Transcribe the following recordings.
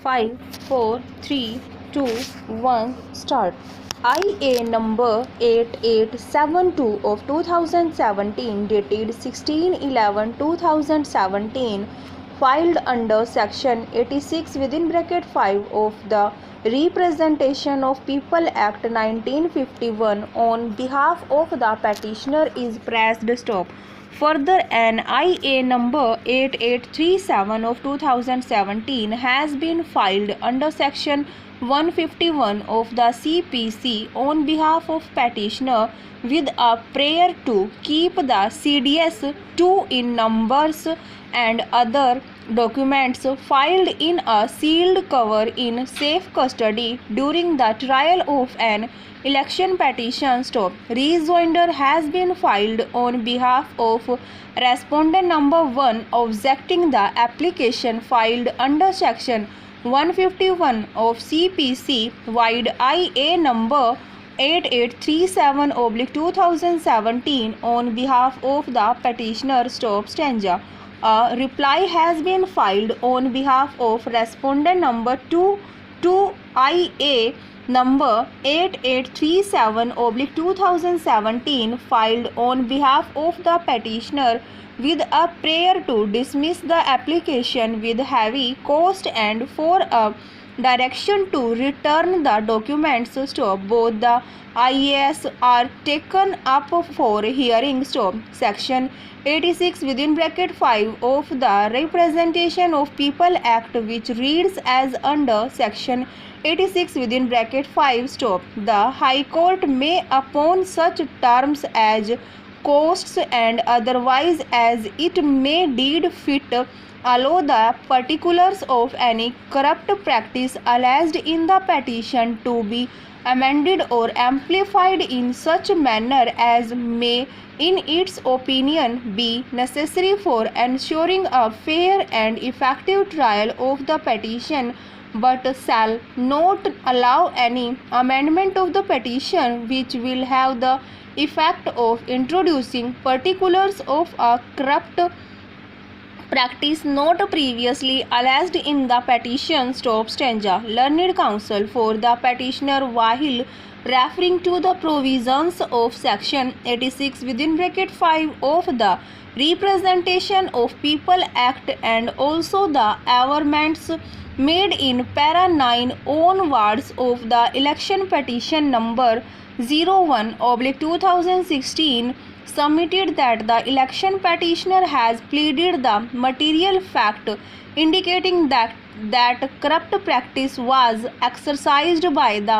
5, 4, 3, 2, 1, start. IA number 8872 of 2017 dated 16/11/2017 filed under section 86 within bracket 5 of the Representation of People Act 1951 on behalf of the petitioner is pressed stop. Further, an IA number 8837 of 2017 has been filed under section 151 of the CPC on behalf of petitioner with a prayer to keep the CDS 2 in numbers and other documents filed in a sealed cover in safe custody during the trial of an election petition. Rejoinder has been filed on behalf of respondent number 1 objecting the application filed under section 151 of CPC wide IA number 8837/2017 on behalf of the petitioner. Stanza. A reply has been filed on behalf of respondent number 2 to IA number 8837/2017 filed on behalf of the petitioner with a prayer to dismiss the application with heavy cost and for a direction to return the documents. Both the IAS are taken up for hearing. Section 86 within bracket 5 of the Representation of People Act, which reads as under section 86 within bracket 5. The High Court may upon such terms as costs and otherwise as it may deem fit allow the particulars of any corrupt practice alleged in the petition to be amended or amplified in such manner as may in its opinion be necessary for ensuring a fair and effective trial of the petition, but shall not allow any amendment of the petition which will have the effect of introducing particulars of a corrupt practice not previously alleged in the petition. Stanza. Learned counsel for the petitioner while referring to the provisions of section 86 within bracket 5 of the Representation of People Act and also the amendments made in para 9 onwards of the election petition number 01/2016 submitted that the election petitioner has pleaded the material fact indicating that corrupt practice was exercised by the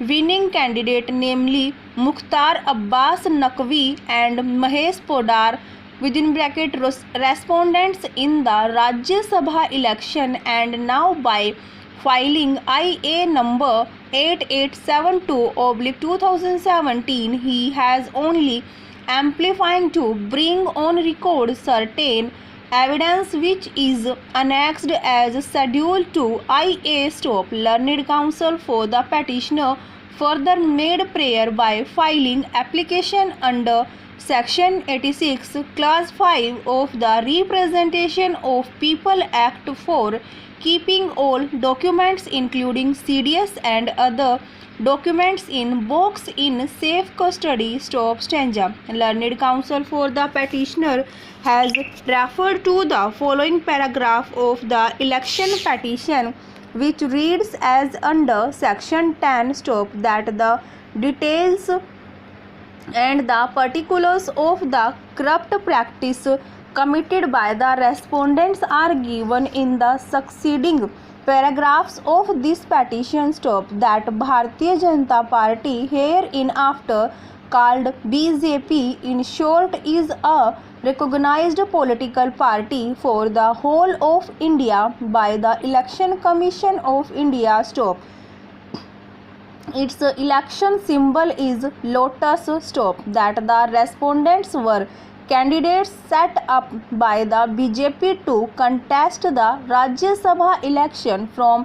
winning candidate, namely Mukhtar Abbas Naqvi and Mahesh Podar within bracket respondents in the Rajya Sabha election, and now by filing IA number 8872/2017 he has only amplifying to bring on record certain evidence which is annexed as schedule to IA. Learned counsel for the petitioner further made prayer by filing application under section 86 clause 5 of the Representation of People Act for keeping all documents including CDS and other documents in box in safe custody. Stanza. Learned counsel for the petitioner has referred to the following paragraph of the election petition, which reads as under section 10 that the details and the particulars of the corrupt practice committed by the respondents are given in the succeeding paragraphs of this petition. That Bharatiya Janata Party, hereinafter called BJP in short, is a recognized political party for the whole of India by the Election Commission of India. Its election symbol is lotus. That the respondents were candidates set up by the BJP to contest the Rajya Sabha election from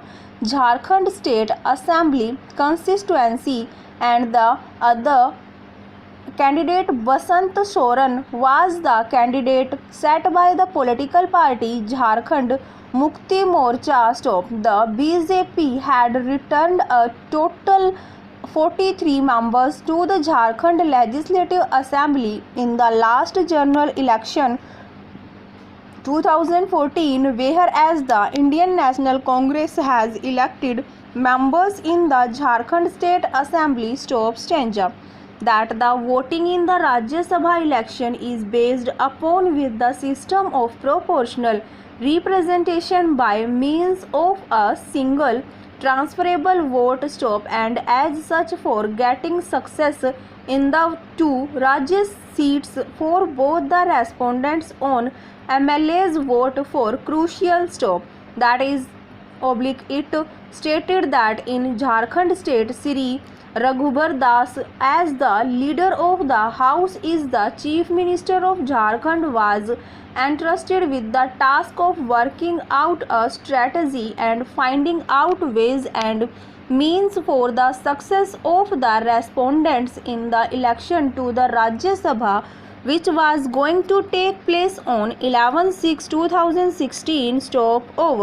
Jharkhand State Assembly constituency, and the other candidate Basant Soran was the candidate set by the political party Jharkhand Mukti Morcha stop. The BJP had returned a total 43 members to the Jharkhand Legislative Assembly in the last general election 2014, whereas the Indian National Congress has elected members in the Jharkhand State Assembly. Stanza that the voting in the Rajya Sabha election is based upon with the system of proportional representation by means of a single transferable vote. And as such, for getting success in the two Rajya seats for both the respondents on MLA's vote for crucial that is it stated that in Jharkhand state Sri Raghubar Das as the leader of the house is the chief minister of Jharkhand was entrusted with the task of working out a strategy and finding out ways and means for the success of the respondents in the election to the Rajya Sabha, which was going to take place on 11/6/2016. Over.